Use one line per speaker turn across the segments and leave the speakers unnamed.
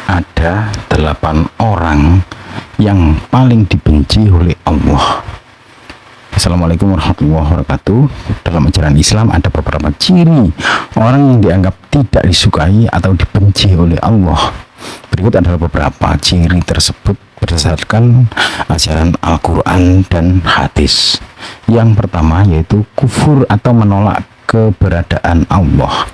ada 8 orang yang paling dibenci oleh Allah. Assalamualaikum warahmatullahi wabarakatuh. Dalam ajaran Islam ada beberapa ciri orang yang dianggap tidak disukai atau dibenci oleh Allah. Berikut adalah beberapa ciri tersebut berdasarkan ajaran Al-Quran dan hadis. Yang pertama yaitu kufur atau menolak keberadaan Allah.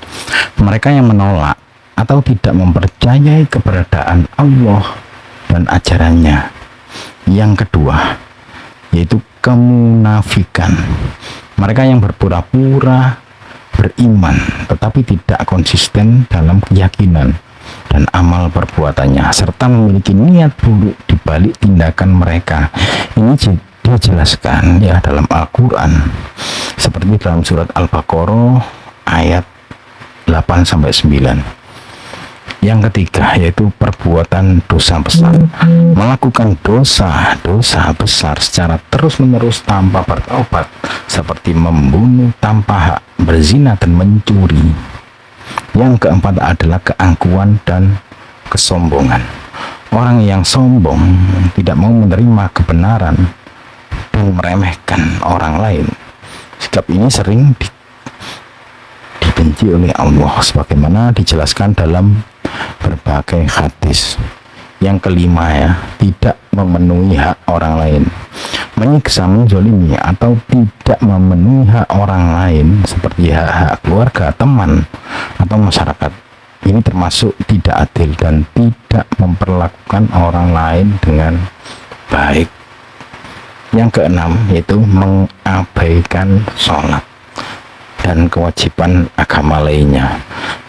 Mereka yang menolak atau tidak mempercayai keberadaan Allah dan ajarannya. Yang kedua yaitu kemunafikan. Mereka yang berpura-pura beriman tetapi tidak konsisten dalam keyakinan dan amal perbuatannya, serta memiliki niat buruk di balik tindakan mereka. Ini dijelaskan ya dalam Al-Quran, seperti dalam surat Al-Baqarah ayat 8-9. Yang ketiga yaitu perbuatan dosa besar. Melakukan dosa besar secara terus-menerus tanpa bertaubat, seperti membunuh tanpa hak, berzina dan mencuri. Yang keempat adalah keangkuhan dan kesombongan. Orang yang sombong, tidak mau menerima kebenaran dan meremehkan orang lain. Sikap ini sering dibenci oleh Allah, sebagaimana dijelaskan dalam berbagai hadis. Yang kelima ya, tidak memenuhi hak orang lain. Menyiksa, menzolimi atau tidak memenuhi hak orang lain seperti hak-hak keluarga, teman, atau masyarakat. Ini termasuk tidak adil dan tidak memperlakukan orang lain dengan baik. Yang keenam yaitu mengabaikan sholat dan kewajiban agama lainnya.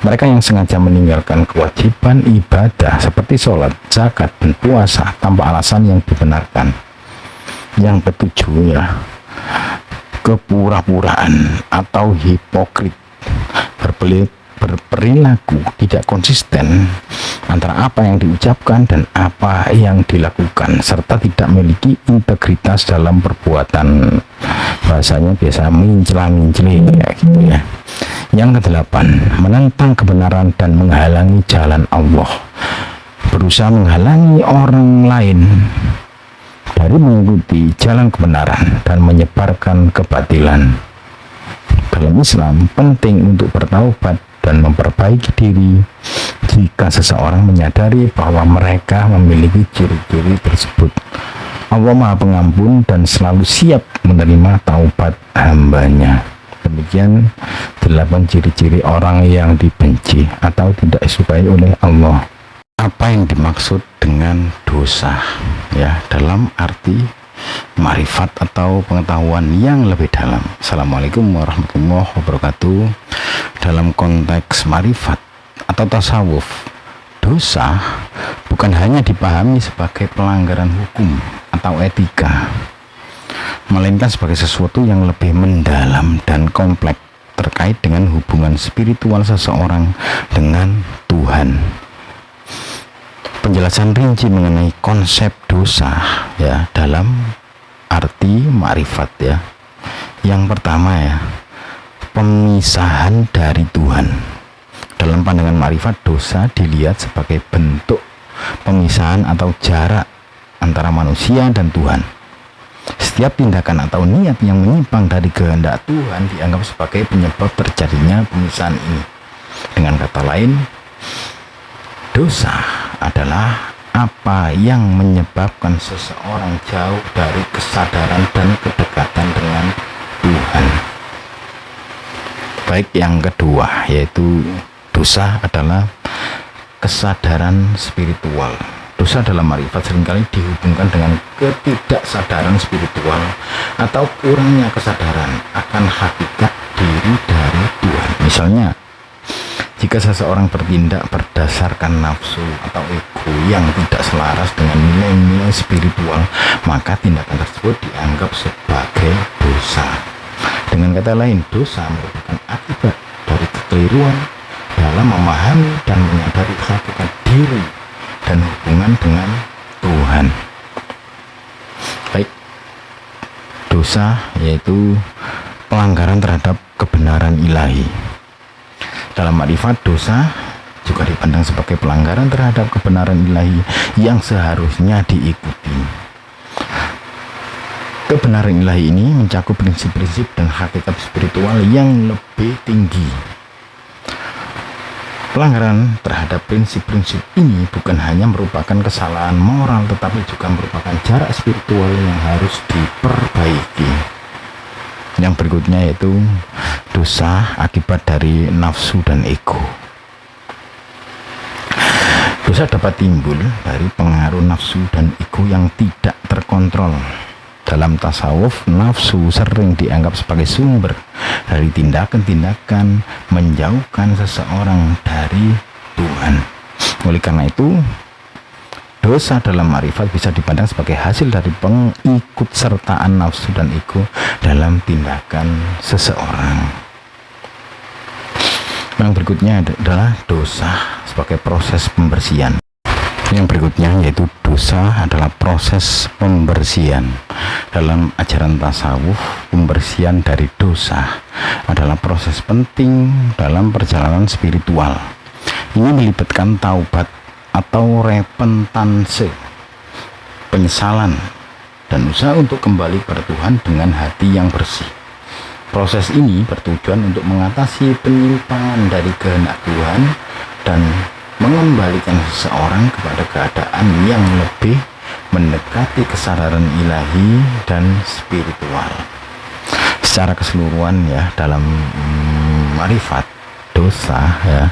Mereka yang sengaja meninggalkan kewajiban ibadah seperti sholat, zakat, dan puasa tanpa alasan yang dibenarkan. Yang ketujuh ya, kepura-puraan atau hipokrit, berperilaku tidak konsisten antara apa yang diucapkan dan apa yang dilakukan, serta tidak memiliki integritas dalam perbuatan. Bahasanya biasa mencela-mencela ya gitu ya. Yang kedelapan, menentang kebenaran dan menghalangi jalan Allah. Berusaha menghalangi orang lain dari mengikuti jalan kebenaran dan menyebarkan kebatilan. Dalam Islam penting untuk bertaubat dan memperbaiki diri jika seseorang menyadari bahwa mereka memiliki ciri-ciri tersebut. Allah Maha Pengampun dan selalu siap menerima taubat hambanya. Demikian 8 ciri-ciri orang yang dibenci atau tidak disukai oleh Allah. Apa yang dimaksud dengan dosa ya, dalam arti ma'rifat atau pengetahuan yang lebih dalam. Assalamualaikum warahmatullahi wabarakatuh. Dalam konteks ma'rifat atau tasawuf, dosa bukan hanya dipahami sebagai pelanggaran hukum atau etika, melainkan sebagai sesuatu yang lebih mendalam dan kompleks terkait dengan hubungan spiritual seseorang dengan Tuhan. Penjelasan rinci mengenai konsep dosa ya dalam arti ma'rifat ya. Yang pertama ya, pemisahan dari Tuhan. Dalam pandangan ma'rifat, dosa dilihat sebagai bentuk pemisahan atau jarak antara manusia dan Tuhan. Setiap tindakan atau niat yang menyimpang dari kehendak Tuhan dianggap sebagai penyebab terjadinya pemisahan ini. Dengan kata lain, dosa adalah apa yang menyebabkan seseorang jauh dari kesadaran dan kedekatan dengan Tuhan. Baik, yang kedua yaitu dosa adalah kesadaran spiritual. Dosa dalam ma'rifat seringkali dihubungkan dengan ketidaksadaran spiritual atau kurangnya kesadaran akan hakikat diri dari Tuhan. Misalnya, jika seseorang bertindak berdasarkan nafsu atau ego yang tidak selaras dengan nilai-nilai spiritual, maka tindakan tersebut dianggap sebagai dosa. Dengan kata lain, dosa merupakan akibat dari kekeliruan dalam memahami dan menyadari hakikat diri dan hubungan dengan Tuhan. Baik, dosa yaitu pelanggaran terhadap kebenaran ilahi. Dalam ma'rifat, dosa juga dipandang sebagai pelanggaran terhadap kebenaran ilahi yang seharusnya diikuti. Kebenaran ilahi ini mencakup prinsip-prinsip dan hakikat spiritual yang lebih tinggi. Pelanggaran terhadap prinsip-prinsip ini bukan hanya merupakan kesalahan moral, tetapi juga merupakan jarak spiritual yang harus diperbaiki. Yang berikutnya yaitu dosa akibat dari nafsu dan ego. Dosa dapat timbul dari pengaruh nafsu dan ego yang tidak terkontrol. Dalam tasawuf, nafsu sering dianggap sebagai sumber dari tindakan-tindakan menjauhkan seseorang dari Tuhan. Oleh karena itu, dosa dalam ma'rifat bisa dipandang sebagai hasil dari pengikutsertaan nafsu dan ego dalam tindakan seseorang. Yang berikutnya adalah dosa sebagai proses pembersihan. Yang berikutnya yaitu dosa adalah proses pembersihan. Dalam ajaran tasawuf, pembersihan dari dosa adalah proses penting dalam perjalanan spiritual. Ini melibatkan taubat atau repentanse, penyesalan, dan usaha untuk kembali kepada Tuhan dengan hati yang bersih. Proses ini bertujuan untuk mengatasi penyimpangan dari kehendak Tuhan dan mengembalikan seseorang kepada keadaan yang lebih mendekati kesadaran ilahi dan spiritual. Secara keseluruhan ya, dalam ma'rifat, dosa ya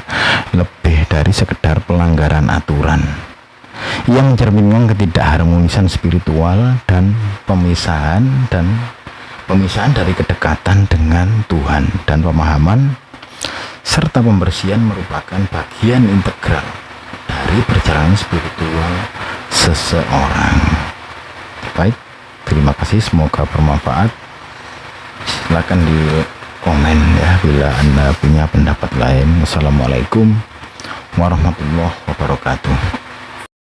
lebih dari sekedar pelanggaran aturan yang mencerminkan ketidakharmonisan spiritual dan pemisahan dari kedekatan dengan Tuhan, dan pemahaman serta pembersihan merupakan bagian integral dari perjalanan spiritual seseorang. Baik, terima kasih, semoga bermanfaat. Silakan di komen ya bila Anda punya pendapat lain. Wassalamualaikum warahmatullahi wabarakatuh.